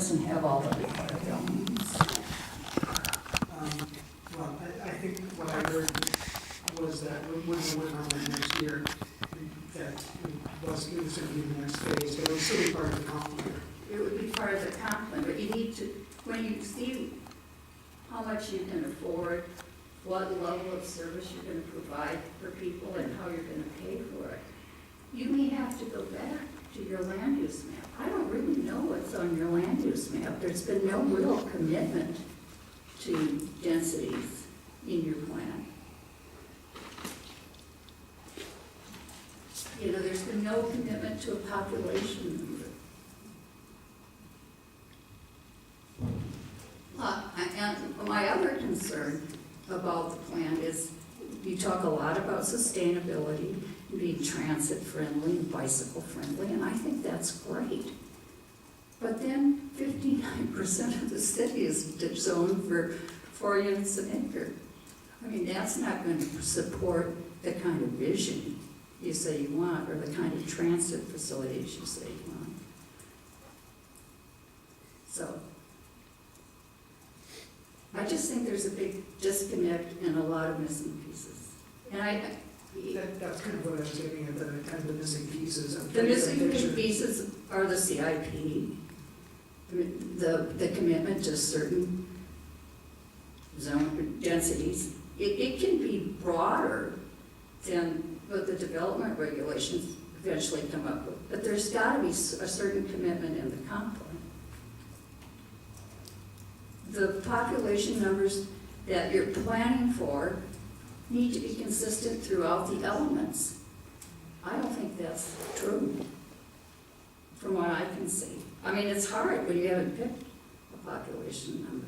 doesn't have all the required elements. Well, I think what I heard was that when we work on that next year, that it was going to be the next phase, but it would still be part of the complement. It would be part of the complement, but you need to, when you see how much you can afford, what level of service you're going to provide for people and how you're going to pay for it, you may have to go back to your land use map. I don't really know what's on your land use map. There's been no real commitment to densities in your plan. You know, there's been no commitment to a population number. And my other concern about the plan is you talk a lot about sustainability, being transit friendly and bicycle friendly, and I think that's great. But then 59% of the city is zoned for 4 units an acre. I mean, that's not going to support the kind of vision you say you want, or the kind of transit facilities you say you want. So, I just think there's a big disconnect and a lot of missing pieces. And That's kind of what I was getting at, the kind of the missing pieces. the missing pieces are the CIP, the commitment to certain zone densities. It can be broader than what the development regulations eventually come up with, but there's got to be a certain commitment in the comp plan. The population numbers that you're planning for need to be consistent throughout the elements. I don't think that's true, from what I can see. I mean, it's hard when you haven't picked a population number.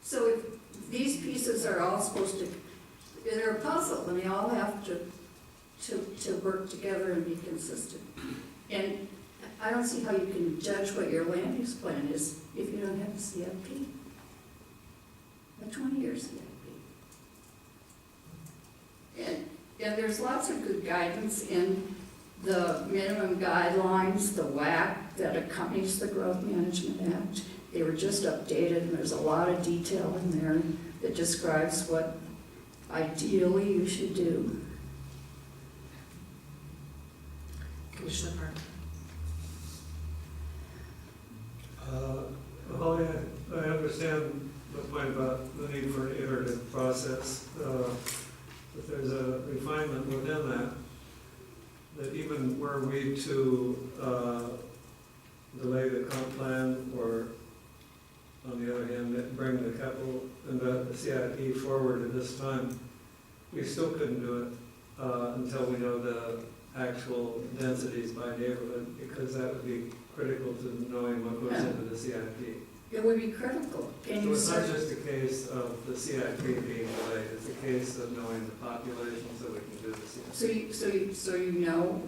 So if these pieces are all supposed to, they're a puzzle, and they all have to work together and be consistent. And I don't see how you can judge what your land use plan is if you don't have a CIP, a 20-year CIP. And there's lots of good guidance in the minimum guidelines, the WAC that accompanies the Growth Management Act. They were just updated, and there's a lot of detail in there that describes what ideally you should do. Commissioner Parker. Well, I understand the point about the need for an iterative process. But there's a refinement within that even were we to delay the comp plan, or on the other hand, bring the capital and the CIP forward at this time, we still couldn't do it until we know the actual densities by neighborhood, because that would be critical to knowing what goes into the CIP. It would be critical. So it's not just a case of the CIP being delayed, it's a case of knowing the population so we can do the CIP. So you know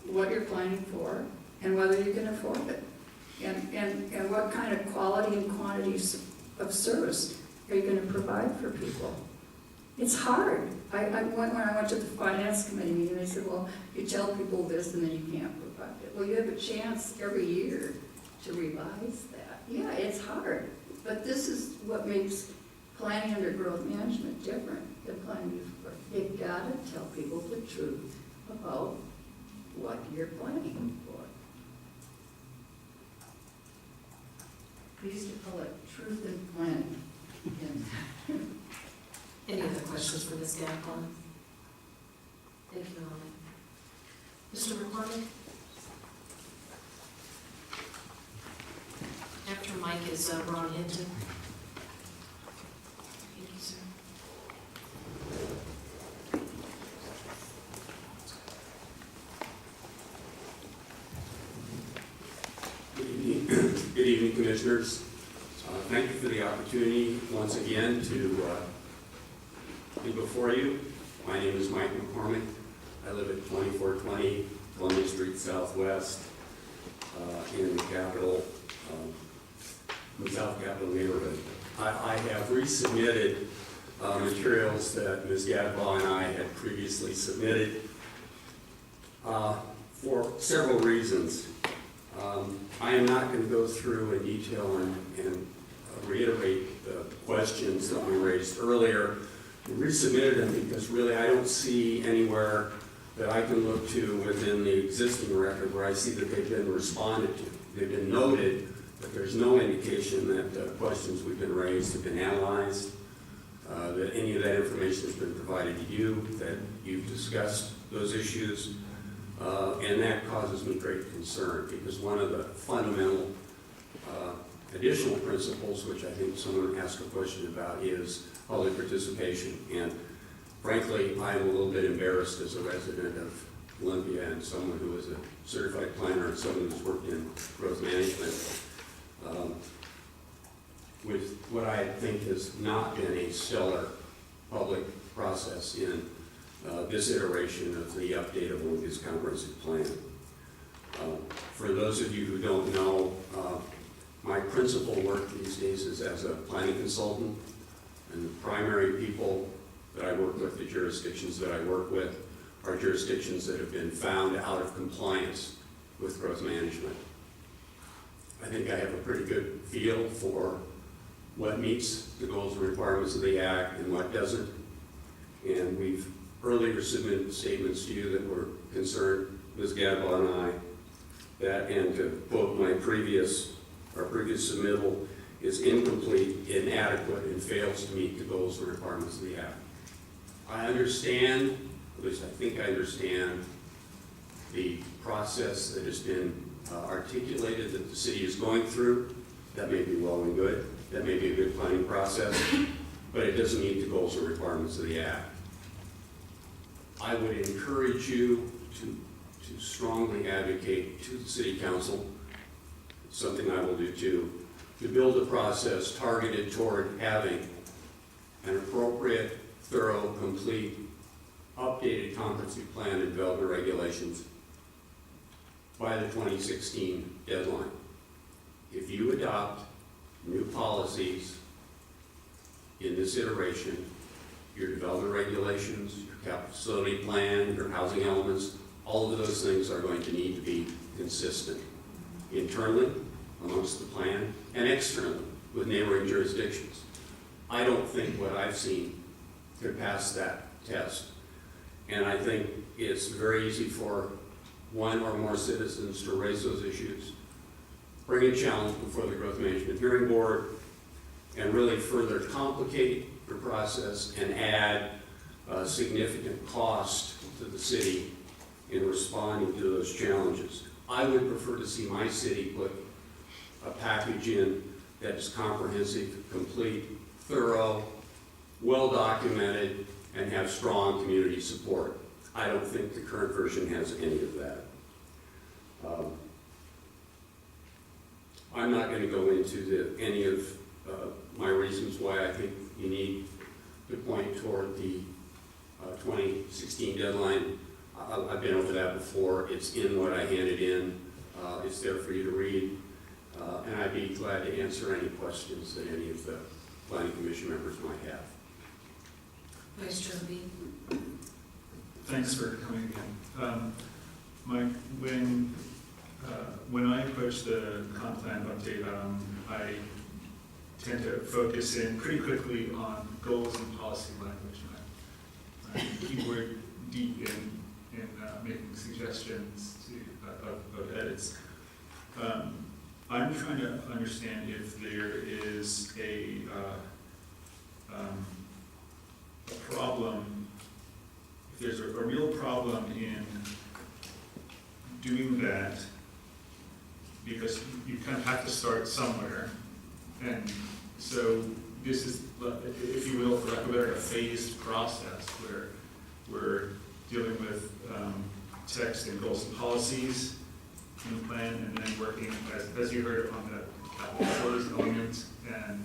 what you're planning for and whether you can afford it. And what kind of quality and quantities of service are you going to provide for people? It's hard. When I went to the finance committee meeting, they said, well, you tell people this and then you can't provide it. Well, you have a chance every year to revise that. Yeah, it's hard, but this is what makes planning under growth management different than planning before. You've got to tell people the truth about what you're planning for. We used to call it truth in planning. Any other questions for Ms. Gagnon? Thank you, Holly. Mr. McCormick? After Mike is Ron Hinton. Thank you, sir. Good evening, Commissioners. Thank you for the opportunity once again to be before you. My name is Mike McCormick. I live at 2420 Columbia Street Southwest in the Capitol, South Capitol neighborhood. I have resubmitted materials that Ms. Gadbaugh and I had previously submitted. for several reasons. I am not going to go through in detail and reiterate the questions that we raised earlier. We resubmitted them because really I don't see anywhere that I can look to within the existing record where I see that they've been responded to. They've been noted, but there's no indication that the questions we've been raised have been analyzed, that any of that information has been provided to you, that you've discussed those issues, and that causes me great concern because one of the fundamental additional principles, which I think someone asked a question about, is public participation. And frankly, I'm a little bit embarrassed as a resident of Olympia and someone who is a certified planner and someone who's worked in growth management, with what I think has not been a stellar public process in this iteration of the update of Olympia's comprehensive plan. For those of you who don't know, my principal work these days is as a planning consultant, and the primary people that I work with, the jurisdictions that I work with, are jurisdictions that have been found out of compliance with growth management. I think I have a pretty good feel for what meets the goals and requirements of the Act and what doesn't. And we've earlier submitted statements to you that were concerned, Ms. Gadbois and I, that, and to quote our previous submittal, is incomplete, inadequate, and fails to meet the goals and requirements of the Act. I understand, at least I think I understand, the process that has been articulated that the city is going through. That may be well and good. That may be a good planning process, but it doesn't meet the goals and requirements of the Act. I would encourage you to strongly advocate to the City Council, it's something I will do too, to build a process targeted toward having an appropriate, thorough, complete, updated comprehensive plan and development regulations by the 2016 deadline. If you adopt new policies in this iteration, your development regulations, your capital facility plan, your housing elements, all of those things are going to need to be consistent internally amongst the plan and externally with neighboring jurisdictions. I don't think what I've seen could pass that test. And I think it's very easy for one or more citizens to raise those issues, bring a challenge before the Growth Management Hearing Board, and really further complicate the process and add significant cost to the city in responding to those challenges. I would prefer to see my city put a package in that is comprehensive, complete, thorough, well-documented, and have strong community support. I don't think the current version has any of that. I'm not going to go into any of my reasons why I think you need to point toward the 2016 deadline. I've been over that before. It's in what I handed in. It's there for you to read. And I'd be glad to answer any questions that any of the Planning Commission members might have. Vice Chair Bean. Thanks for coming again. Mike, when I approach the comp plan update, I tend to focus in pretty quickly on goals and policy language. I'm keyword deep in making suggestions of edits. I'm trying to understand if there is a problem, if there's a real problem in doing that, because you kind of have to start somewhere. And so this is, if you will, for lack of a better, a phased process where we're dealing with text and goals and policies in the plan, and then working, as you heard, on the capital facilities element and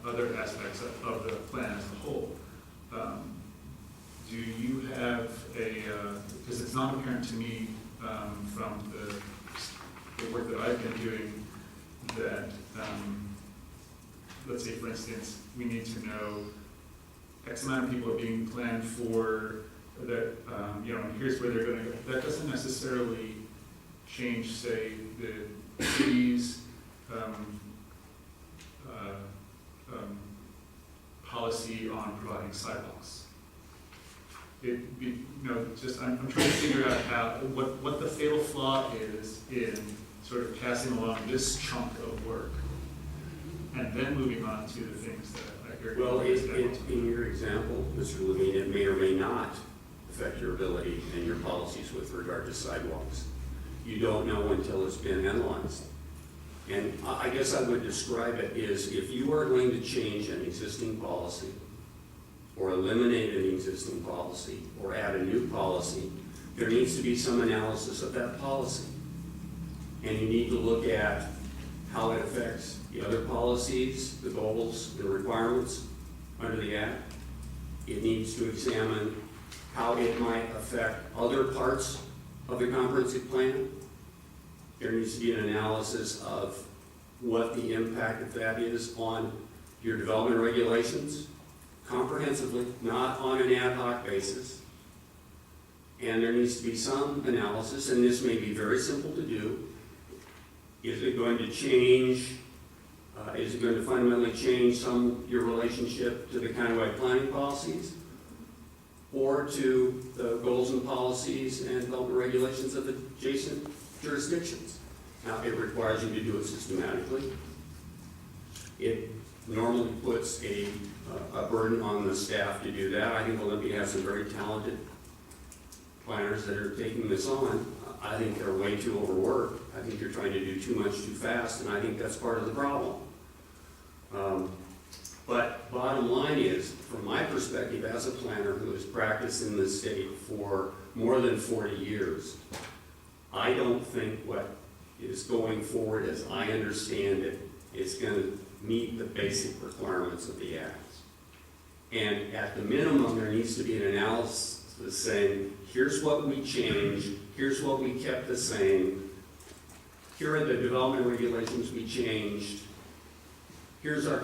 other aspects of the plan as a whole. Do you have because it's not apparent to me from the work that I've been doing that, let's say for instance, we need to know X amount of people are being planned for that, you know, and here's where they're gonna go. That doesn't necessarily change, say, the city's, policy on providing sidewalks. Just, I'm trying to figure out what the fatal flaw is in sort of passing along this chunk of work, and then moving on to the things that I hear. Well, in your example, Mr. Levine, it may or may not affect your ability and your policies with regard to sidewalks. You don't know until it's been analyzed. And I guess I would describe it as if you are going to change an existing policy, or eliminate an existing policy, or add a new policy, there needs to be some analysis of that policy. And you need to look at how it affects the other policies, the goals, the requirements under the Act. It needs to examine how it might affect other parts of the comprehensive plan. There needs to be an analysis of what the impact of that is on your development regulations, comprehensively, not on an ad hoc basis. And there needs to be some analysis, and this may be very simple to do. Is it going to change, is it going to fundamentally change your relationship to the countywide planning policies, or to the goals and policies and development regulations of adjacent jurisdictions? Now, it requires you to do it systematically. It normally puts a burden on the staff to do that. I think Olympia has some very talented planners that are taking this on. I think they're way too overworked. I think they're trying to do too much too fast, and I think that's part of the problem. But bottom line is, from my perspective as a planner who has practiced in this state for more than 40 years, I don't think what is going forward, as I understand it, is going to meet the basic requirements of the Act. And at the minimum, there needs to be an analysis saying, here's what we changed, here's what we kept the same, here are the development regulations we changed, here's our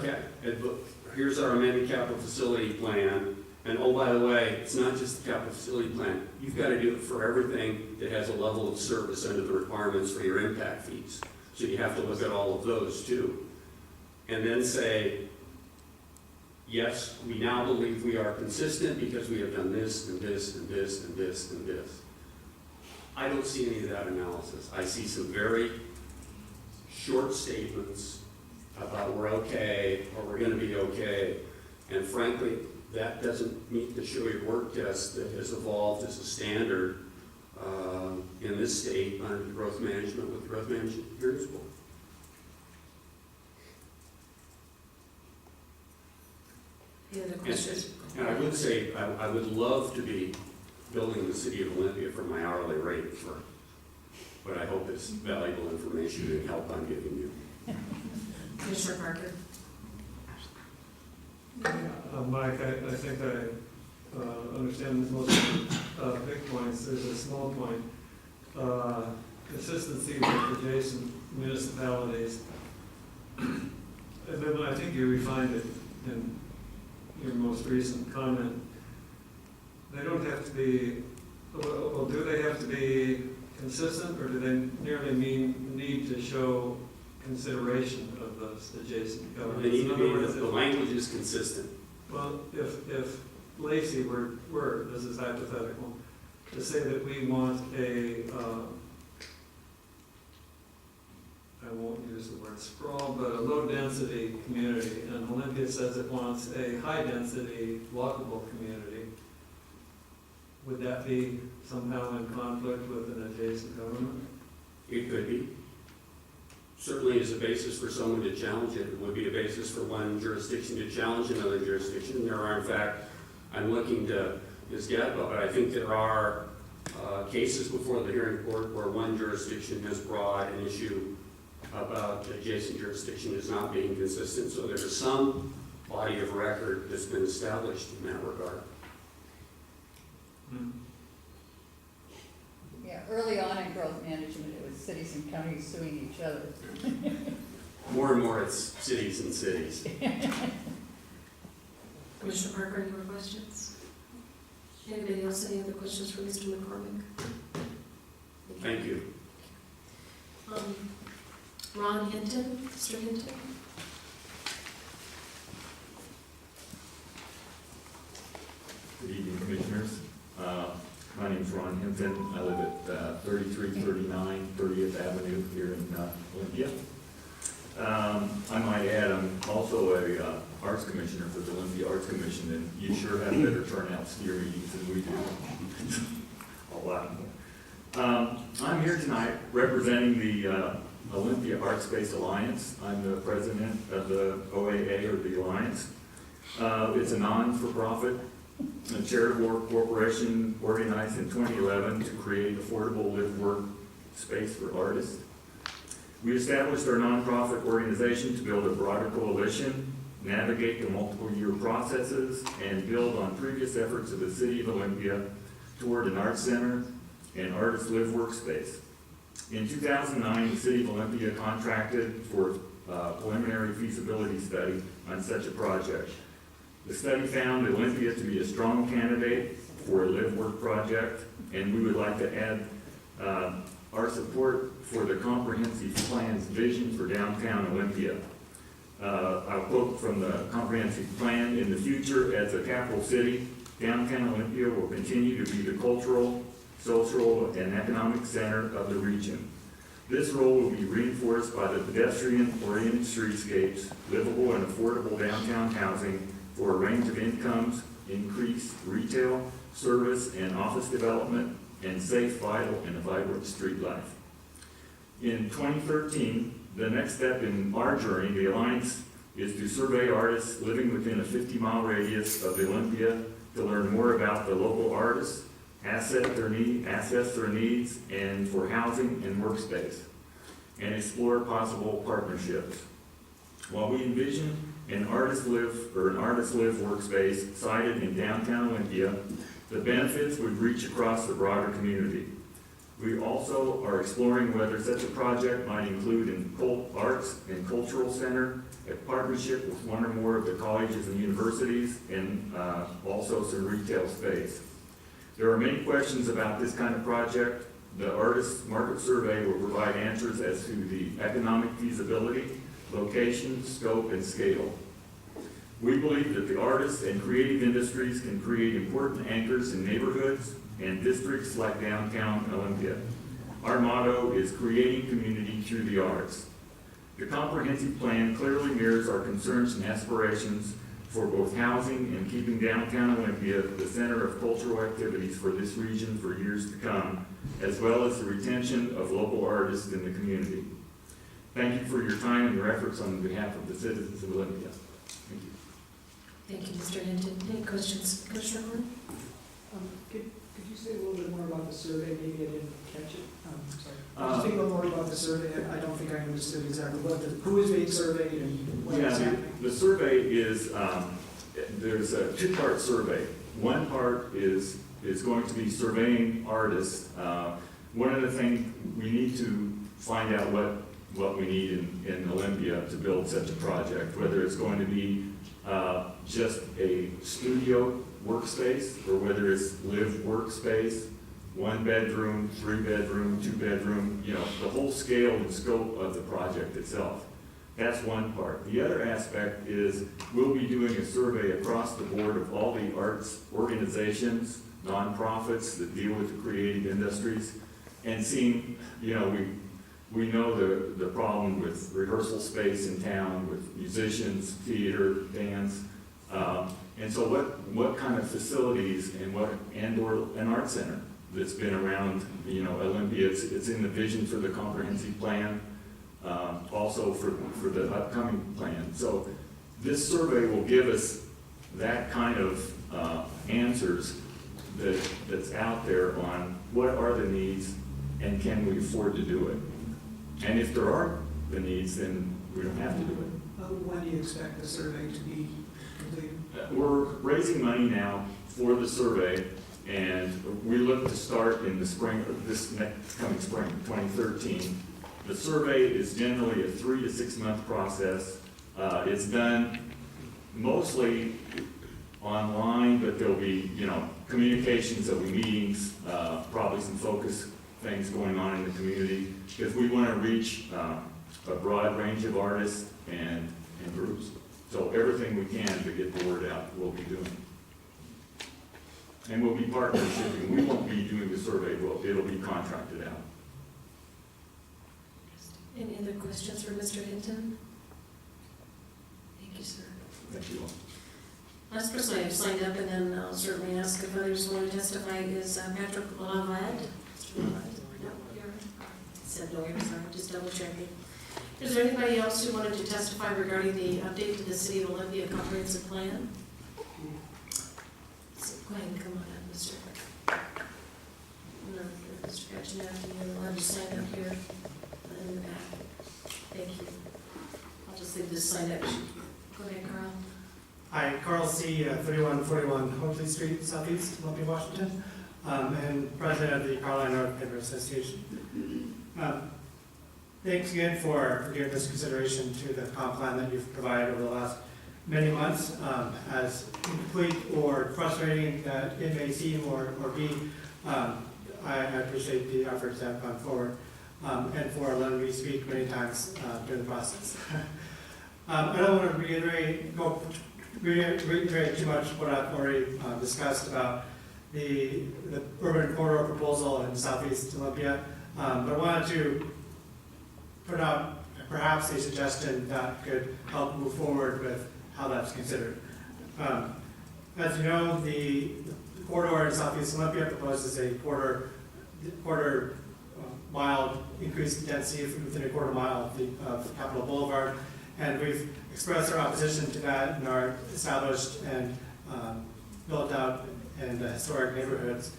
amended capital facility plan, and oh, by the way, it's not just the capital facility plan. You've got to do it for everything that has a level of service under the requirements for your impact fees. So you have to look at all of those too. And then say, yes, we now believe we are consistent because we have done this and this and this and this and this. I don't see any of that analysis. I see some very short statements about we're okay or we're going to be okay. And frankly, that doesn't meet the show your work test that has evolved as a standard in this state under the growth management with the Growth Management Hearings Board. Any other questions? And I would say, I would love to be building the city of Olympia for my hourly rate for what I hope is valuable information and help I'm giving you. Commissioner Parker? Mike, I think I understand most of the big points. There's a small point. Consistency with adjacent municipalities. And then I think you refined it in your most recent comment. They don't have to be, well, do they have to be consistent, or do they merely need to show consideration of those adjacent They governments? need In to other be, words, the language is consistent. well, if Lacey were, this is hypothetical, to say that we want I won't use the word sprawl, but a low-density community, and Olympia says it wants a high-density, walkable community, would that be somehow in conflict with an adjacent government? It could be. Certainly is a basis for someone to challenge it. It would be a basis for one jurisdiction to challenge another jurisdiction. There are, in fact, I'm looking to Ms. Gadbois, but I think there are cases before the hearing court where one jurisdiction has brought an issue about adjacent jurisdiction as not being consistent. So there's some body of record that's been established in that regard. Yeah, early on in growth management, it was cities and counties suing each other. More and more, it's cities and cities. Commissioner Parker, any more questions? Anybody else, any other questions for Mr. McCormick? Thank you. Ron Hinton, Mr. Hinton? Good evening, Commissioners. My name's Ron Hinton. I live at 3339 30th Avenue here in Olympia. I might add, I'm also a Arts Commissioner for the Olympia Arts Commission, and you sure have better turnout steer meetings than we do. A lot more. I'm here tonight representing the Olympia Art Space Alliance. I'm the president of the OAA, or the Alliance. It's a non-for-profit charitable corporation organized in 2011 to create affordable live-work space for artists. We established our nonprofit organization to build a broader coalition, navigate the multiple-year processes, and build on previous efforts of the City of Olympia toward an arts center and artist live-work space. In 2009, the City of Olympia contracted for a preliminary feasibility study on such a project. The study found Olympia to be a strong candidate for a live-work project, and we would like to add our support for the comprehensive plan's vision for downtown Olympia. I'll quote from the comprehensive plan: "In the future, as a capital city, downtown Olympia will continue to be the cultural, social, and economic center of the region. This role will be reinforced by the pedestrian-oriented streetscapes, livable and affordable downtown housing for a range of incomes, increased retail, service, and office development, and safe, vital, and vibrant street life." In 2013, the next step in our journey, the Alliance, is to survey artists living within a 50-mile radius of Olympia to learn more about the local artists, assess their needs, and for housing and workspace, and explore possible partnerships. While we envision an artist live workspace sited in downtown Olympia, the benefits would reach across the broader community. We also are exploring whether such a project might include an arts and cultural center, a partnership with one or more of the colleges and universities, and also some retail space. There are many questions about this kind of project. The Artist Market Survey will provide answers as to the economic feasibility, location, scope, and scale. We believe that the artists and creative industries can create important anchors in neighborhoods and districts like downtown Olympia. Our motto is creating community through the arts. The comprehensive plan clearly mirrors our concerns and aspirations for both housing and keeping downtown Olympia the center of cultural activities for this region for years to come, as well as the retention of local artists in the community. Thank you for your time and your efforts on behalf of the citizens of Olympia. Thank you. Thank you, Mr. Hinton. Any questions, Commissioner Horn? Could you say a little bit more about the survey? Maybe I didn't catch it. Sorry. Could you speak a little more about the survey? I don't think I understood exactly who is being surveyed and when it's happening. The survey is, there's a two-part survey. One part is going to be surveying artists. One of the things, we need to find out what we need in Olympia to build such a project, whether it's going to be just a studio workspace, or whether it's live workspace, 1 bedroom, 3 bedroom, 2 bedroom, the whole scale and scope of the project itself. That's one part. The other aspect is we'll be doing a survey across the board of all the arts organizations, nonprofits that deal with the creative industries, and seeing, we know the problem with rehearsal space in town, with musicians, theater, dance, and so what kind of facilities and/or an art center that's been around, Olympia, it's in the vision for the comprehensive plan, also for the upcoming plan. So this survey will give us that kind of answers that's out there on what are the needs and can we afford to do it. And if there aren't the needs, then we don't have to do it. When do you expect the survey to be completed? We're raising money now for the survey, and we look to start in the spring, this next coming spring, 2013. The survey is generally a 3 to 6 month process. It's done mostly online, but there'll be, communications, there'll be meetings, probably some focus things going on in the community, because we want to reach a broad range of artists and groups. So everything we can to get the word out, we'll be doing. And we'll be partnershiping. We won't be doing the survey, it'll be contracted out. Any other questions for Mr. Hinton? Thank you, sir. Thank you all. Last person I have signed up, and then I'll certainly ask if others want to testify, is Patrick Lavade. Mr. Lavade? No, you're, said no, you're sorry, just double checking. Is there anybody else who wanted to testify regarding the update to the City of Olympia comprehensive plan? So go ahead and come on up, Mr. No, Mr. Gatchinaki, you're allowed to sign up here in the back. Thank you. I'll just leave this sign up. Go ahead, Carl. Hi, Carl C., 3141 Hoagley Street, Southeast, Olympia, Washington, and president of the Carlisle North Paper Association. Thanks again for giving this consideration to the comp plan that you've provided over the last many months. As incomplete or frustrating that it may seem or be, I appreciate the efforts that have gone forward and for letting me speak many times during the process. I don't want to reiterate too much what I've already discussed about the urban corridor proposal in Southeast Olympia, but I wanted to put out perhaps a suggestion that could help move forward with how that's considered. As you know, the corridor in Southeast Olympia proposes a quarter mile increased density within a quarter mile of Capitol Boulevard, and we've expressed our opposition to that in our established and built out and historic neighborhoods,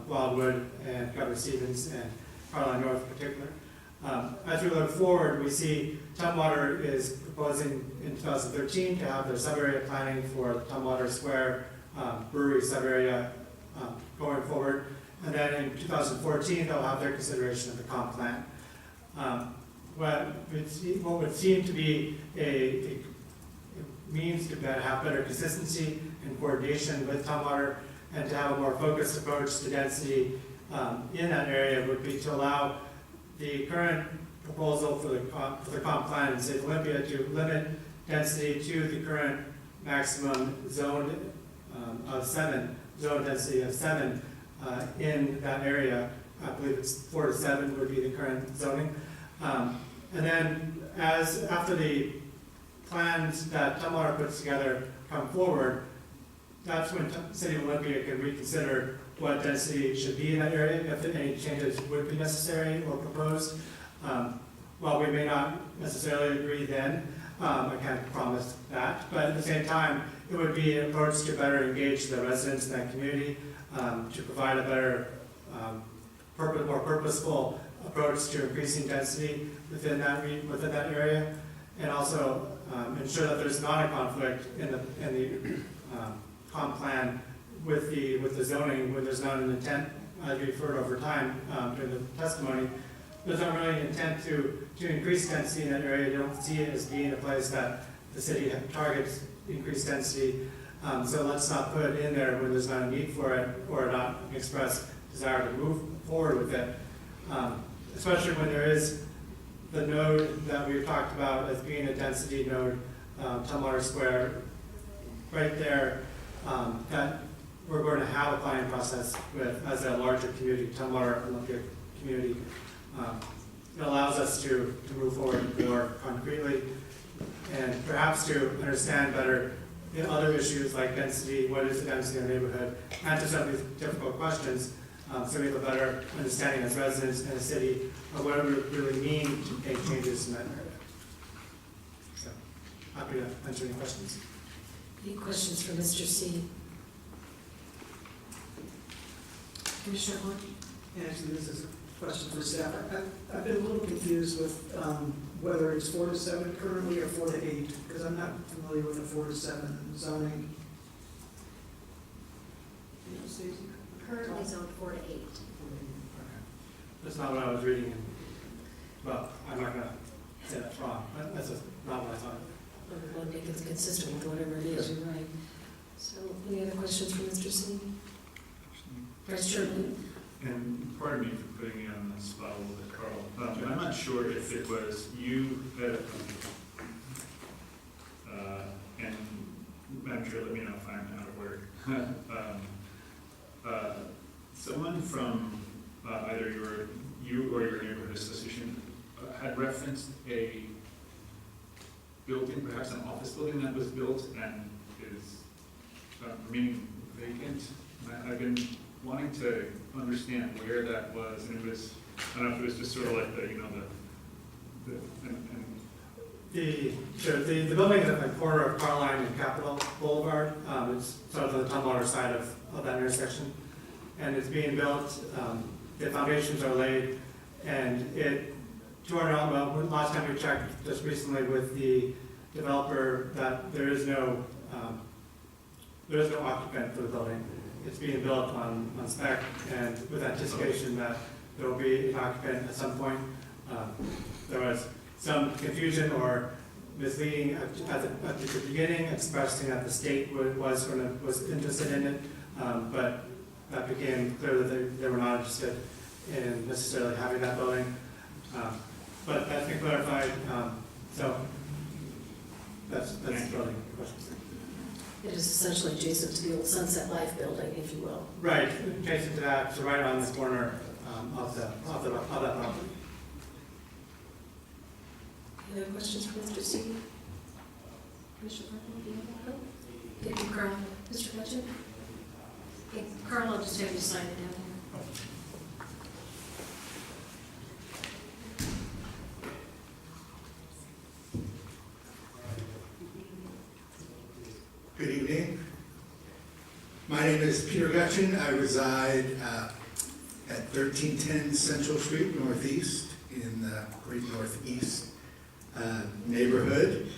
Wildwood and Governor Stevens and Carlisle North in particular. As we look forward, we see Tumwater is proposing in 2013 to have their sub-area planning for Tumwater Square Brewery sub-area going forward. And then in 2014, they'll have their consideration of the comp plan. What would seem to be a means to have better consistency and coordination with Tumwater and to have a more focused approach to density in that area would be to allow the current proposal for the comp plan in the City of Olympia to limit density to the current maximum zone of 7, zone density of 7 in that area. I believe it's 4 to 7 would be the current zoning. And then after the plans that Tumwater puts together come forward, that's when City of Olympia can reconsider what density should be in that area, if any changes would be necessary or proposed. While we may not necessarily agree then, I can't promise that, but at the same time, it would be an approach to better engage the residents in that community, to provide a better, more purposeful approach to increasing density within that area, and also ensure that there's not a conflict in the comp plan with the zoning, when there's not an intent, as we've heard over time during the testimony, there's not really an intent to increase density in that area. You don't see it as being a place that the city targets increased density. So let's not put it in there when there's not a need for it or not express desire to move forward with it. Especially when there is the node that we've talked about as being a density node, Tumwater Square, right there, that we're going to have a planning process with as a larger community, Tumwater Olympia community. It allows us to move forward more concretely and perhaps to understand better the other issues like density, what is the density in the neighborhood, answer some of these difficult questions, so we have a better understanding as residents in a city of what it would really mean to make changes in that area. So, happy to answer any questions. Any questions for Mr. C? Commissioner Horn? Actually, this is a question for staff. I've been a little confused with whether it's 4 to 7 currently or 4 to 8, because I'm not familiar with the 4 to 7 zoning. Currently zoned 4 to 8. Okay. That's not what I was reading. Well, I'm not going to say that's wrong, but that's just not what I thought. One day it's consistent with whatever it is, you're right. So, any other questions for Mr. C? Vice Chairman? And pardon me for putting you on the spot a little bit, Carl. I'm not sure if it was you that, and Madam Chair, let me know if I'm out of word. Someone from either you or your neighborhood association had referenced a building, perhaps an office building that was built and is remaining vacant. I've been wanting to understand where that was, and it was, I don't know if it was just sort of like the, The building at the corner of Carline and Capitol Boulevard, it's sort of on the Tumwater side of that intersection. And it's being built, the foundations are laid, and to our knowledge, last time we checked just recently with the developer, that there is no occupant for the building. It's being built on spec, and with anticipation that there will be an occupant at some point. There was some confusion or misleading at the beginning, expressing that the state was interested in it, but that became clear that they were not interested in necessarily having that building. But that's been clarified, so that's the building question. It is essentially adjacent to the old Sunset Life building, if you will. Right, adjacent to that, so right on the corner of that property. Any other questions for Mr. C? Commissioner Parkman, do you have one? Thank you, Carl. Mr. Hutchin? Okay, Carl, I'll just have you sign it down here. Good evening. My name is Peter Gutchin. I reside at 1310 Central Street Northeast in the Great Northeast neighborhood.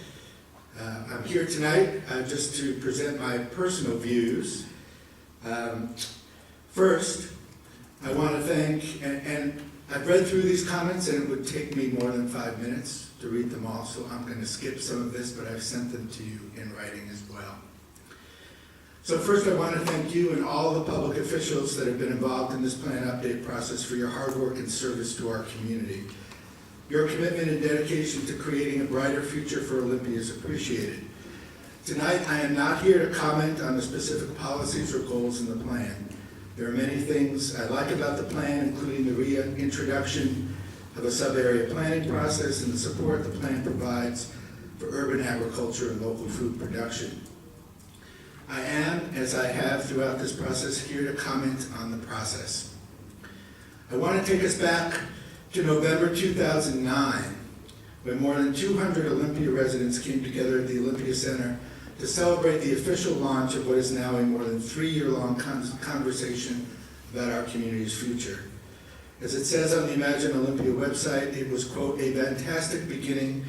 I'm here tonight just to present my personal views. First, I want to thank, and I've read through these comments and it would take me more than 5 minutes to read them all, so I'm going to skip some of this, but I've sent them to you in writing as well. So first I want to thank you and all the public officials that have been involved in this plan update process for your hard work and service to our community. Your commitment and dedication to creating a brighter future for Olympia is appreciated. Tonight I am not here to comment on the specific policies or goals in the plan. There are many things I like about the plan, including the reintroduction of a sub-area planning process and the support the plan provides for urban agriculture and local food production. I am, as I have throughout this process, here to comment on the process. I want to take us back to November 2009, when more than 200 Olympia residents came together at the Olympia Center to celebrate the official launch of what is now a more than 3-year-long conversation about our community's future. As it says on the Imagine Olympia website, it was, quote, a fantastic beginning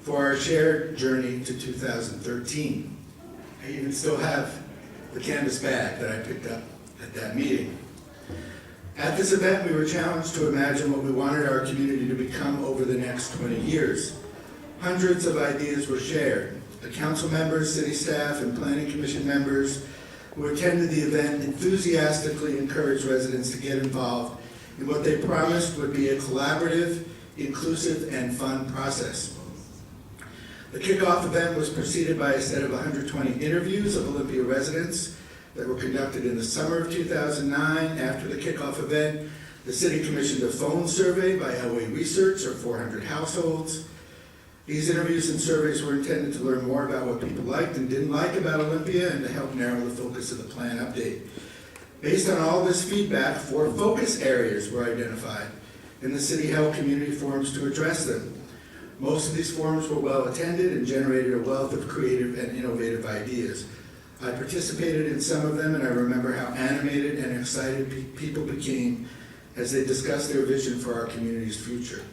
for our shared journey to 2013. I even still have the canvas bag that I picked up at that meeting. At this event, we were challenged to imagine what we wanted our community to become over the next 20 years. Hundreds of ideas were shared. The council members, city staff, and planning commission members who attended the event enthusiastically encouraged residents to get involved in what they promised would be a collaborative, inclusive, and fun process. The kickoff event was preceded by a set of 120 interviews of Olympia residents that were conducted in the summer of 2009. After the kickoff event, the city commissioned a phone survey by Elway Research of 400 households. These interviews and surveys were intended to learn more about what people liked and didn't like about Olympia and to help narrow the focus of the plan update. Based on all this feedback, 4 focus areas were identified, and the city held community forums to address them. Most of these forums were well attended and generated a wealth of creative and innovative ideas. I participated in some of them, and I remember how animated and excited people became as they discussed their vision for our community's future.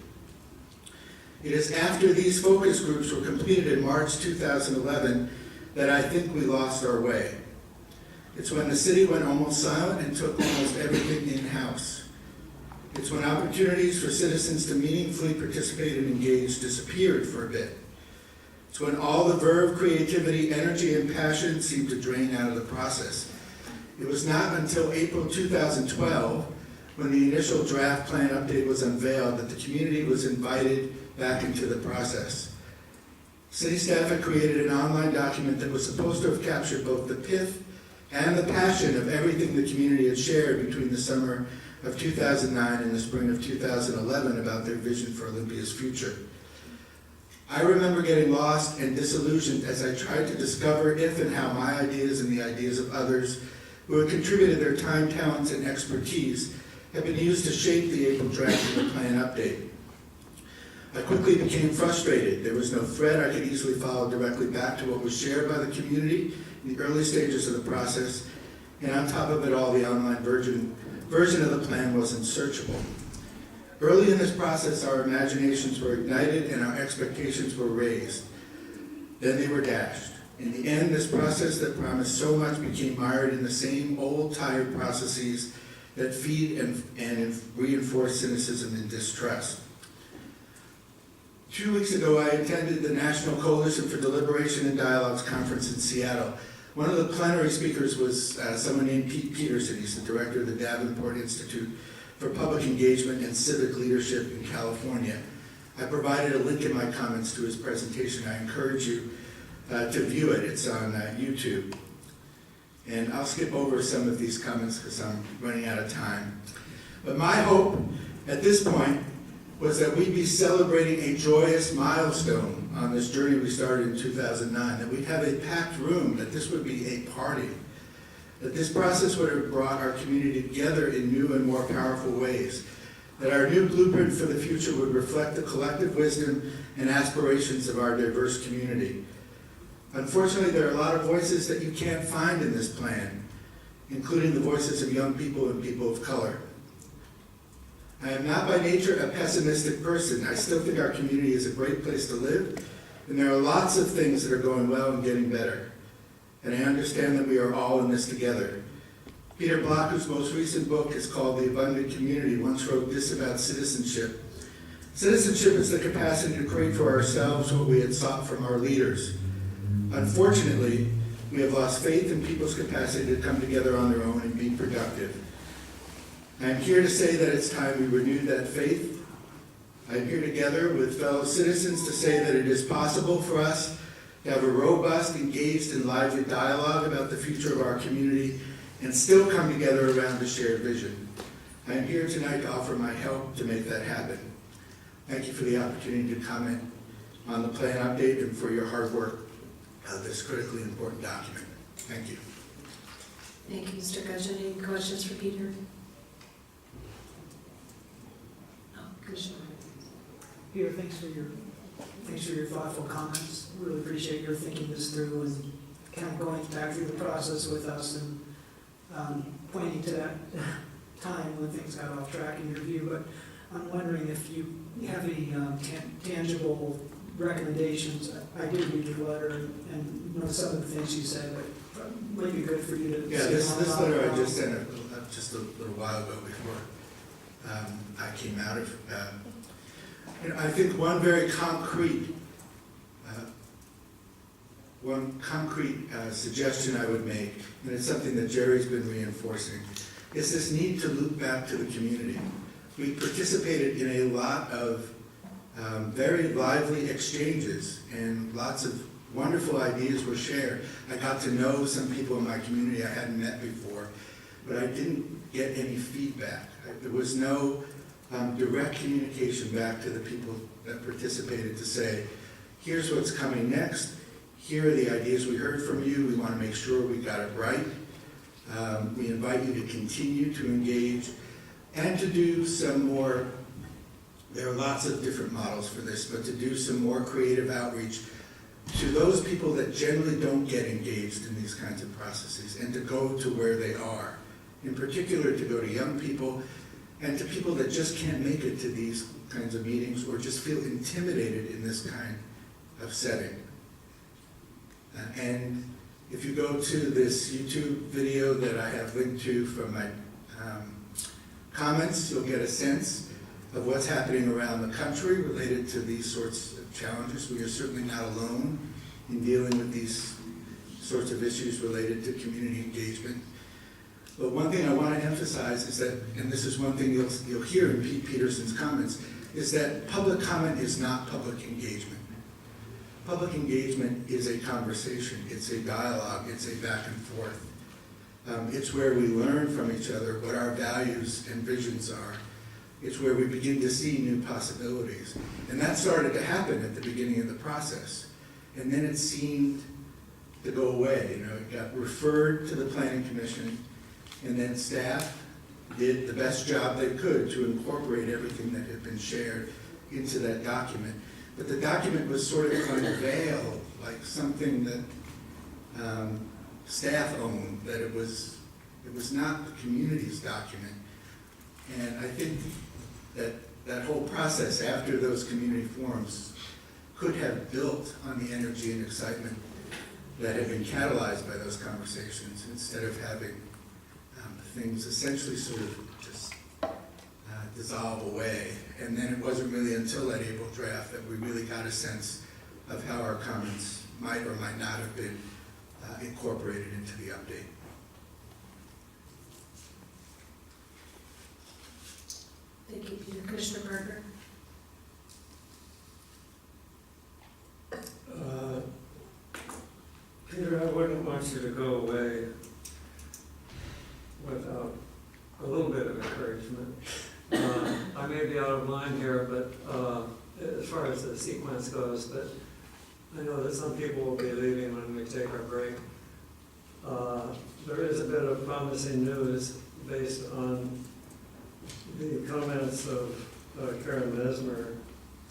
It is after these focus groups were completed in March 2011 that I think we lost our way. It's when the city went almost silent and took almost everything in-house. It's when opportunities for citizens to meaningfully participate and engage disappeared for a bit. It's It's when all the verve, creativity, energy, and passion seemed to drain out of the process. It was not until April 2012, when the initial draft plan update was unveiled, that the community was invited back into the process. City staff had created an online document that was supposed to have captured both the pith and the passion of everything the community had shared between the summer of 2009 and the spring of 2011 about their vision for Olympia's future. I remember getting lost and disillusioned as I tried to discover if and how my ideas and the ideas of others who had contributed their time, talents, and expertise had been used to shape the April draft of the plan update. I quickly became frustrated. There was no thread I could easily follow directly back to what was shared by the community in the early stages of the process, and on top of it all, the online version of the plan wasn't searchable. Early in this process, our imaginations were ignited and our expectations were raised. Then they were dashed. In the end, this process that promised so much became mired in the same old, tired processes that feed and reinforce cynicism and distrust. 2 weeks ago, I attended the National Coalition for Deliberation and Dialogues conference in Seattle. One of the plenary speakers was someone named Pete Peterson. He's the director of the Davenport Institute for Public Engagement and Civic Leadership in California. I provided a link in my comments to his presentation. I encourage you to view it. It's on YouTube. And I'll skip over some of these comments because I'm running out of time. But my hope at this point was that we'd be celebrating a joyous milestone on this journey we started in 2009, that we'd have a packed room, that this would be a party, that this process would have brought our community together in new and more powerful ways, that our new blueprint for the future would reflect the collective wisdom and aspirations of our diverse community. Unfortunately, there are a lot of voices that you can't find in this plan, including the voices of young people and people of color. I am not by nature a pessimistic person. I still think our community is a great place to live, and there are lots of things that are going well and getting better. And I understand that we are all in this together. Peter Block, whose most recent book is called The Abundant Community, once wrote this about citizenship. Citizenship is the capacity to create for ourselves what we had sought from our leaders. Unfortunately, we have lost faith in people's capacity to come together on their own and be productive. I'm here to say that it's time we renewed that faith. I'm here together with fellow citizens to say that it is possible for us to have a robust, engaged, and lively dialogue about the future of our community and still come together around a shared vision. I'm here tonight to offer my help to make that happen. Thank you for the opportunity to comment on the plan update and for your hard work on this critically important document. Thank you. Thank you, Mr. Gudgeon. Any questions for Peter? No, Commissioner. Peter, thanks for your thoughtful comments. Really appreciate your thinking this through and kind of going back through the process with us and pointing to that time when things got off track in your view. But I'm wondering if you have any tangible recommendations. I did read your letter and know some of the things you said, but it might be good for you to. Yeah, this letter I just sent just a little while ago before I came out of. I think one very concrete suggestion I would make, and it's something that Jerry's been reinforcing, is this need to loop back to the community. We participated in a lot of very lively exchanges, and lots of wonderful ideas were shared. I got to know some people in my community I hadn't met before, but I didn't get any feedback. There was no direct communication back to the people that participated to say, here's what's coming next, here are the ideas we heard from you, we want to make sure we got it right. We invite you to continue to engage and to do some more. There are lots of different models for this, but to do some more creative outreach to those people that generally don't get engaged in these kinds of processes, and to go to where they are. In particular, to go to young people and to people that just can't make it to these kinds of meetings or just feel intimidated in this kind of setting. And if you go to this YouTube video that I have linked to from my comments, you'll get a sense of what's happening around the country related to these sorts of challenges. We are certainly not alone in dealing with these sorts of issues related to community engagement. But one thing I want to emphasize is that, and this is one thing you'll hear in Pete Peterson's comments, is that public comment is not public engagement. Public engagement is a conversation, it's a dialogue, it's a back and forth. It's where we learn from each other what our values and visions are. It's where we begin to see new possibilities. And that started to happen at the beginning of the process. And then it seemed to go away. You know, it got referred to the Planning Commission, and then staff did the best job they could to incorporate everything that had been shared into that document. But the document was sort of unveiled, like something that staff owned, that it was not the community's document. And I think that whole process after those community forums could have built on the energy and excitement that had been catalyzed by those conversations, instead of having things essentially sort of just dissolve away. And then it wasn't really until that April draft that we really got a sense of how our comments might or might not have been incorporated into the update. Thank you, Peter. Commissioner Parker? Peter, I wouldn't want you to go away without a little bit of encouragement. I may be out of line here, but as far as the sequence goes, but I know that some people will be leaving when we take our break. There is a bit of promising news based on the comments of Karen Mesmer,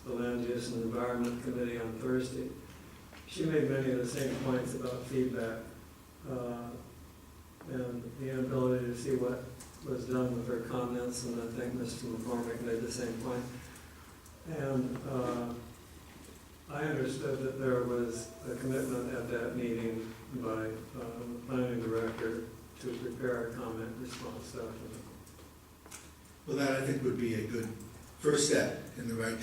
the Land Use and Environment Committee on Thursday. She made many of the same points about feedback and the inability to see what was done with her comments, and I think Mr. McCormick made the same point. And I understood that there was a commitment at that meeting by the planning director to prepare a comment response document. Well, that I think would be a good first step in the right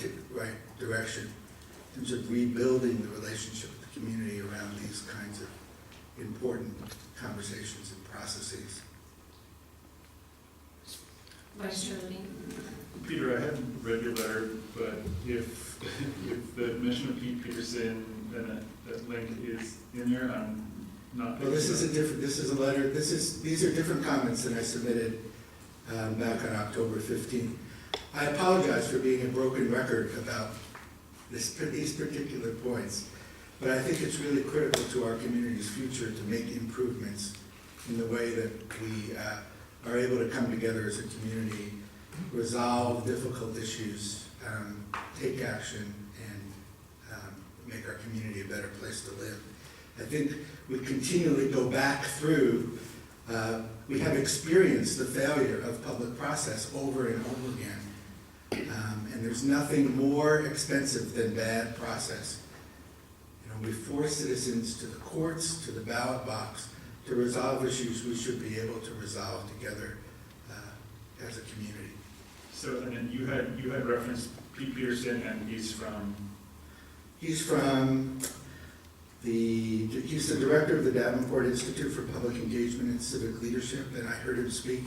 direction in terms of rebuilding the relationship with the community around these kinds of important conversations and processes. Vice Chair Levine? Peter, I hadn't read your letter, but if the mention of Pete Peterson and that link is in there, I'm not. Well, this is a letter, these are different comments than I submitted back on October 15th. I apologize for being a broken record about these particular points, but I think it's really critical to our community's future to make improvements in the way that we are able to come together as a community, resolve difficult issues, take action, and make our community a better place to live. I think we continually go back through, we have experienced the failure of public process over and over again. And there's nothing more expensive than bad process. You know, we force citizens to the courts, to the ballot box, to resolve issues we should be able to resolve together as a community. So, and then you had referenced Pete Peterson, and he's from He's the director of the Davenport Institute for Public Engagement and Civic Leadership, and I heard him speak,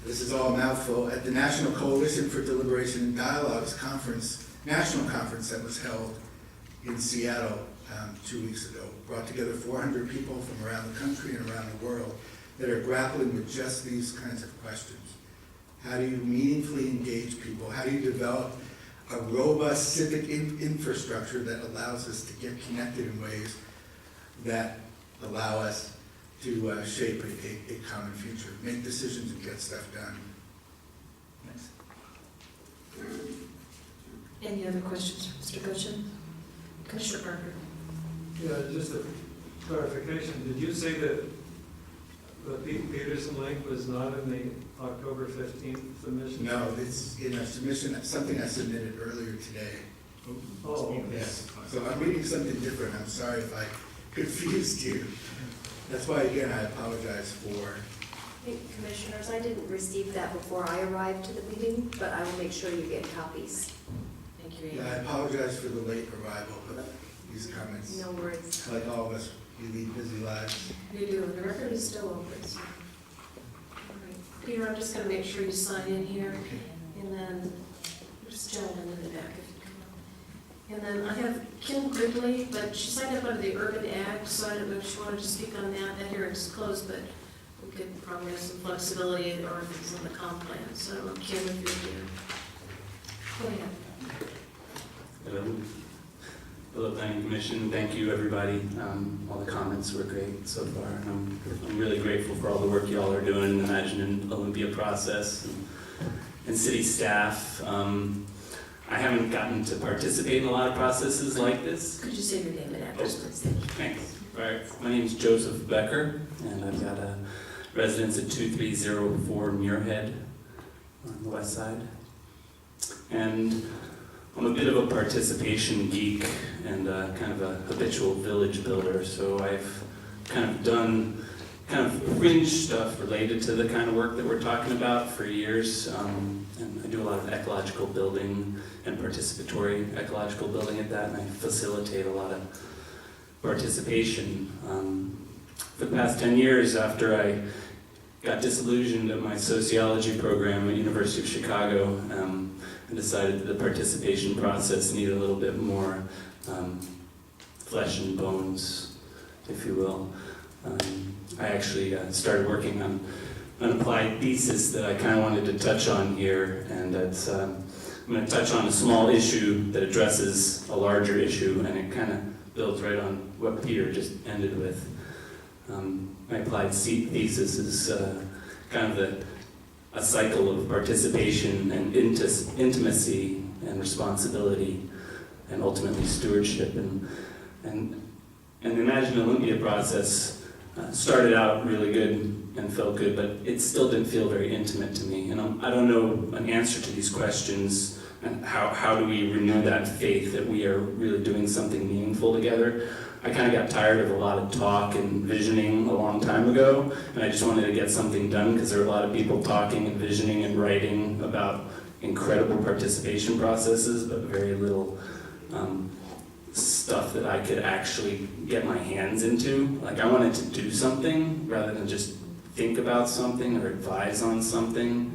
this is all a mouthful, at the National Coalition for Deliberation and Dialogues national conference that was held in Seattle 2 weeks ago. Brought together 400 people from around the country and around the world that are grappling with just these kinds of questions. How do you meaningfully engage people? How do you develop a robust civic infrastructure that allows us to get connected in ways that allow us to shape a common future, make decisions and get stuff done? Thanks. Any other questions for Mr. Goshen? Commissioner Parker? Yeah, just a clarification. Did you say that the Pete Peterson link was not in the October 15th submission? No, it's in a submission, something I submitted earlier today. Oh, okay. Yes. So I'm reading something different. I'm sorry if I confused you. That's why, again, I apologize for. Hey, Commissioners, I didn't receive that before I arrived to the meeting, but I will make sure you get copies. Thank you, Yeah, Amy. I apologize for the late arrival of these comments. No worries. Like all of us, we lead busy lives. You do, the record is still open, so. All right. Peter, I'm just gonna make sure you sign in here, and then there's a gentleman in the back if you come up. And then I have Kim Gridley, but she signed up under the Urban Act, so I don't know if she wanted to speak on that. That hearing is closed, but we could probably have some flexibility or if it's on the comp plan. So I don't know, Kim, if you're here. Go ahead. Hello. Hello, Planning Commission. Thank you, everybody. All the comments were great so far. And I'm really grateful for all the work y'all are doing in the Imagine Olympia process and city staff. I haven't gotten to participate in a lot of processes like this. Could you say your name and address, please? Thanks. All right. My name is Joseph Becker, and I've got a residence at 2304 Muirhead on the west side. And I'm a bit of a participation geek and kind of a habitual village builder, so I've kind of done kind of fringe stuff related to the kind of work that we're talking about for years. And I do a lot of ecological building and participatory ecological building at that, and I facilitate a lot of participation. For the past 10 years, after I got disillusioned at my sociology program at University of Chicago, I decided that the participation process needed a little bit more flesh and bones, if you will. I actually started working on an applied thesis that I kind of wanted to touch on here, and that's, I'm going to touch on a small issue that addresses a larger issue, and it kind of builds right on what Peter just ended with. My applied thesis is kind of a cycle of participation and intimacy and responsibility and ultimately stewardship. And the Imagine Olympia process started out really good and felt good, but it still didn't feel very intimate to me. And I don't know an answer to these questions, and how do we renew that faith that we are really doing something meaningful together. I kind of got tired of a lot of talk and visioning a long time ago, and I just wanted to get something done because there are a lot of people talking and visioning and writing about incredible participation processes, but very little stuff that I could actually get my hands into. Like, I wanted to do something rather than just think about something or advise on something.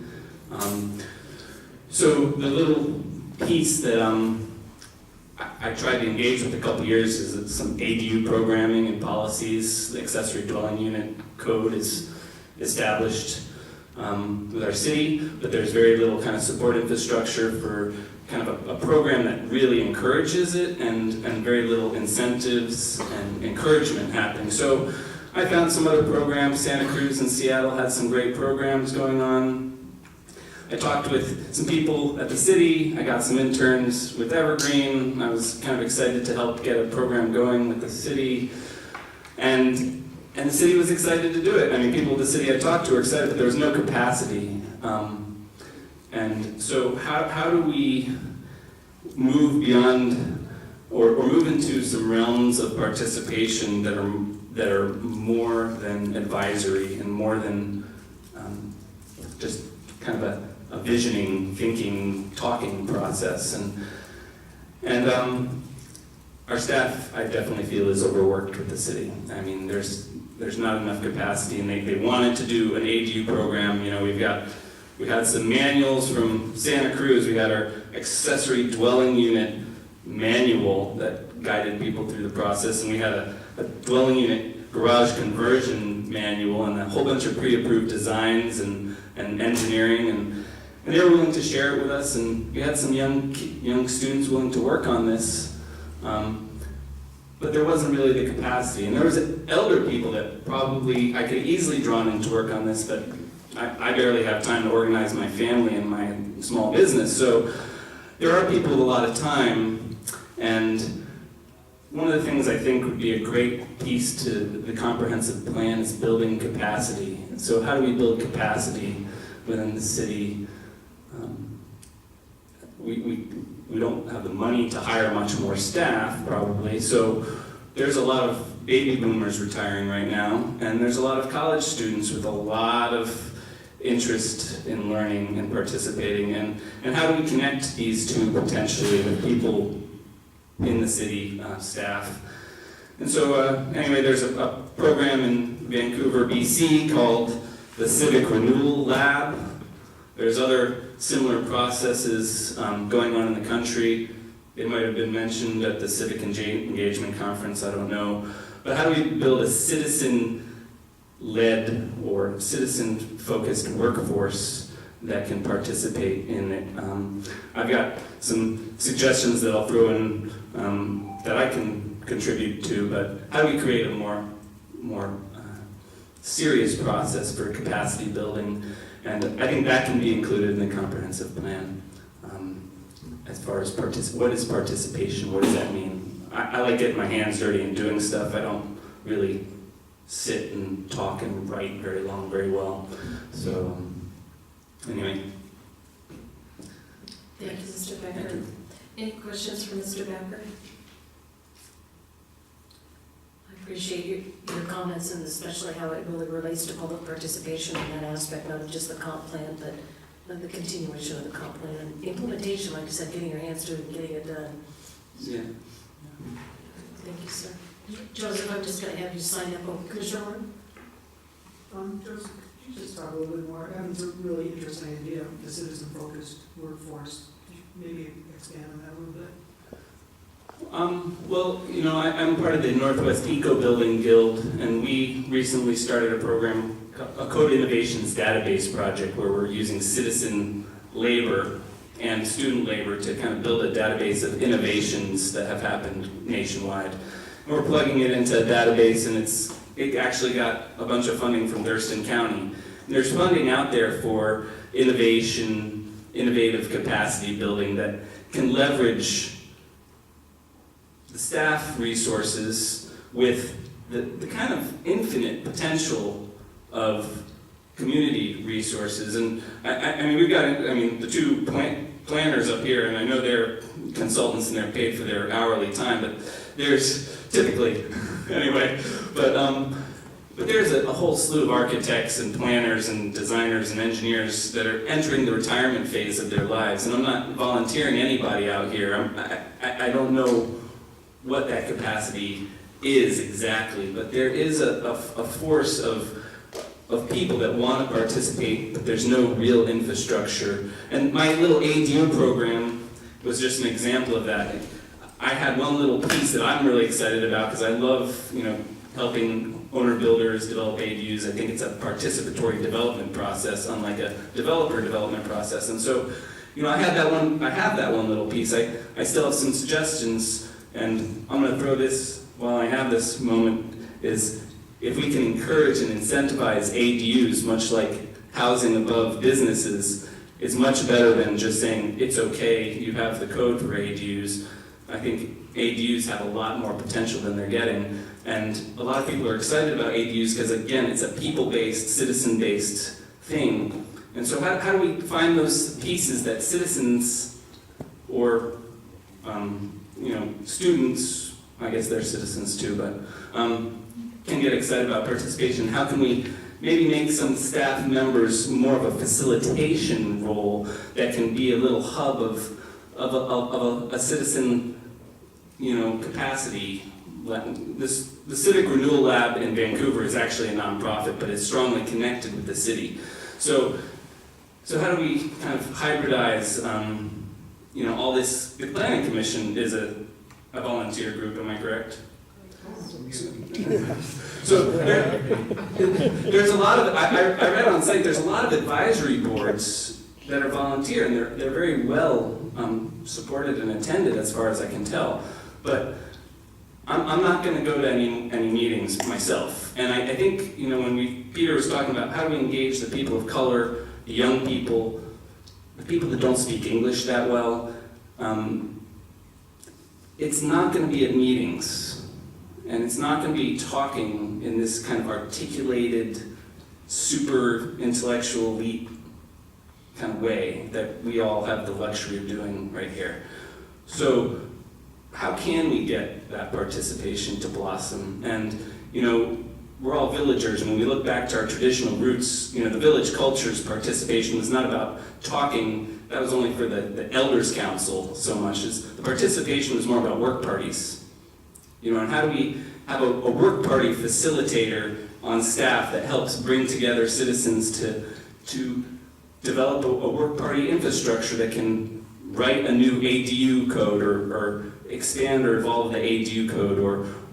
So the little piece that I tried to engage with a couple years is some ADU programming and policies. The accessory dwelling unit code is established with our city, but there's very little kind of support infrastructure for kind of a program that really encourages it, and very little incentives and encouragement happening. So I found some other programs. Santa Cruz and Seattle had some great programs going on. I talked with some people at the city. I got some interns with Evergreen. I was kind of excited to help get a program going with the city. And the city was excited to do it. I mean, people at the city I talked to were excited, but there was no capacity. And so how do we move beyond or move into some realms of participation that are more than advisory and more than just kind of a visioning, thinking, talking process. And our staff, I definitely feel, is overworked with the city. I mean, there's not enough capacity, and they wanted to do an ADU program. You know, we had some manuals from Santa Cruz. We had our accessory dwelling unit manual that guided people through the process, and we had a dwelling unit garage conversion manual and a whole bunch of pre-approved designs and engineering, and they were willing to share it with us, and we had some young students willing to work on this, but there wasn't really the capacity. And there was elder people that probably I could easily drawn in to work on this, but I barely have time to organize my family and my small business. So there are people with a lot of time, and one of the things I think would be a great piece to the comprehensive plan is building capacity. So how do we build capacity within the city? We don't have the money to hire much more staff, probably. So there's a lot of baby boomers retiring right now, and there's a lot of college students with a lot of interest in learning and participating. And how do we connect these two potentially with people in the city staff. And so anyway, there's a program in Vancouver, BC called the Civic Renewal Lab. There's other similar processes going on in the country. It might have been mentioned at the Civic Engagement Conference, I don't know. But how do we build a citizen-led or citizen-focused workforce that can participate in it? I've got some suggestions that I'll throw in that I can contribute to, but how do we create a more serious process for capacity building? And I think that can be included in the comprehensive plan. As far as what is participation, what does that mean? I like getting my hands dirty and doing stuff. I don't really sit and talk and write very well. So anyway. Thank you, Mr. Becker. Any questions for Mr. Becker? I appreciate your comments and especially how it really relates to public participation in that aspect, not just the comp plan, but the continuation of the comp plan and implementation, like you said, getting your hands to it and getting it done. Yeah. Thank you, sir. Joseph, I'm just going to have you sign up. Oh, Commissioner Warren? Joseph, could you just talk a little bit more? It's a really interesting idea, the citizen-focused workforce. Could you maybe expand on that a little bit? Well, I'm part of the Northwest Eco Building Guild, and we recently started a program, a Code Innovations Database project, where we're using citizen labor and student labor to kind of build a database of innovations that have happened nationwide. And we're plugging it into a database, and it actually got a bunch of funding from Thurston County. And there's funding out there for innovative capacity building that can leverage the staff resources with the kind of infinite potential of community resources. And I mean, we've got, the two planners up here, and I know they're consultants and they're paid for their hourly time, but there's typically, anyway, but there's a whole slew of architects and planners and designers and engineers that are entering the retirement phase of their lives. And I'm not volunteering anybody out here. I don't know what that capacity is exactly, but there is a force of people that want to participate, but there's no real infrastructure. And my little ADU program was just an example of that. I had one little piece that I'm really excited about because I love, helping owner builders develop ADUs. I think it's a participatory development process, unlike a developer development process. And so, I have that one little piece. I still have some suggestions, and I'm going to throw this while I have this moment, is if we can encourage and incentivize ADUs, much like housing above businesses, it's much better than just saying, it's okay, you have the code for ADUs. I think ADUs have a lot more potential than they're getting. And a lot of people are excited about ADUs because, again, it's a people-based, citizen-based thing. And so how do we find those pieces that citizens or, students, I guess they're citizens too, but can get excited about participation? How can we maybe make some staff members more of a facilitation role that can be a little hub of a citizen, capacity? The Civic Renewal Lab in Vancouver is actually a nonprofit, but it's strongly connected with the city. So how do we kind of hybridize, all this? The Planning Commission is a volunteer group, am I correct? So there's a lot of, I read on site, there's a lot of advisory boards that are volunteer, and they're very well supported and attended as far as I can tell. But I'm not going to go to any meetings myself. And I think, when Peter was talking about how do we engage the people of color, the young people, the people that don't speak English that well, it's not going to be at meetings. And it's not going to be talking in this kind of articulated, super intellectual, elite kind of way that we all have the luxury of doing right here. So how can we get that participation to blossom? And, we're all villagers, and when we look back to our traditional roots, the village culture's participation was not about talking. That was only for the elders' council so much as the participation was more about work parties. And how do we have a work party facilitator on staff that helps bring together citizens to develop a work party infrastructure that can write a new ADU code or expand or evolve the ADU code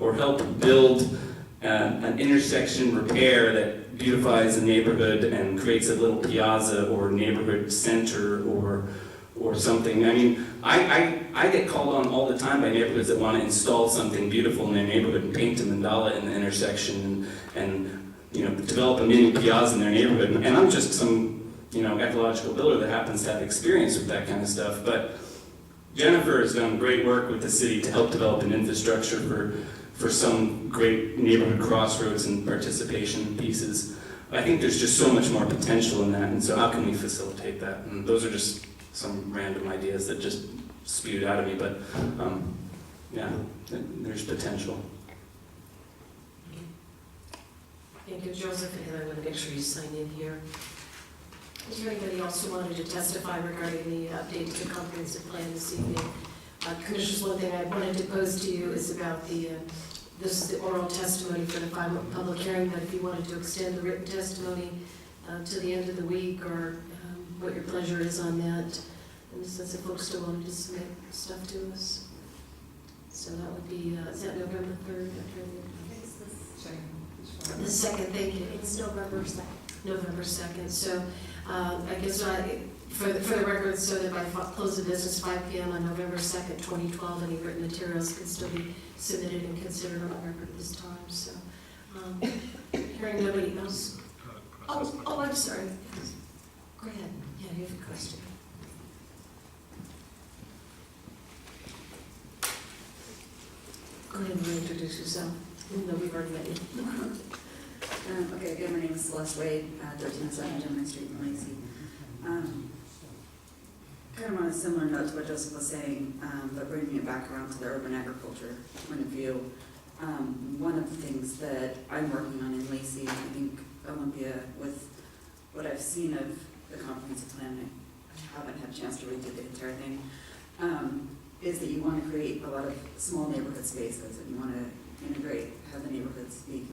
or help build an intersection repair that beautifies a neighborhood and creates a little piazza or neighborhood center or something. I mean, I get called on all the time by neighborhoods that want to install something beautiful in their neighborhood and paint a mandala in the intersection and develop a mini piazza in their neighborhood. And I'm just some ecological builder that happens to have experience with that kind of stuff. But Jennifer has done great work with the city to help develop an infrastructure for some great neighborhood crossroads and participation pieces. I think there's just so much more potential in that, and so how can we facilitate that? And those are just some random ideas that just spewed out of me, but yeah, there's potential. Thank you, Joseph, and I want to make sure you sign in here. Is there anybody else who wanted to testify regarding the update to the comprehensive plan this evening? Commissioners, one thing I wanted to pose to you is about this is the oral testimony for the final public hearing, but if you wanted to extend the written testimony to the end of the week, or what your pleasure is on that, in the sense that folks still wanted to submit stuff to us. So that would be, is that November 3rd? The 2nd, thank you. It's November 2nd. November 2nd. So I guess for the record, so that by close of business 5 p.m. on November 2nd, 2012, any written materials can still be submitted and considered on the record at this time. So hearing nobody else. Oh, I'm sorry. Go ahead. Yeah, you have a question. Go ahead and introduce yourself. No, we've already met you. Okay, again, my name is Celeste Wade, 1307 Gentleman Street in Lacey. Kind of on a similar note to what Joseph was saying, but bringing it back around to the urban agriculture point of view. One of the things that I'm working on in Lacey, I think Olympia, with what I've seen of the comprehensive plan, I haven't had a chance to read through the entire thing, is that you want to create a lot of small neighborhood spaces, and you want to integrate, have the neighborhoods be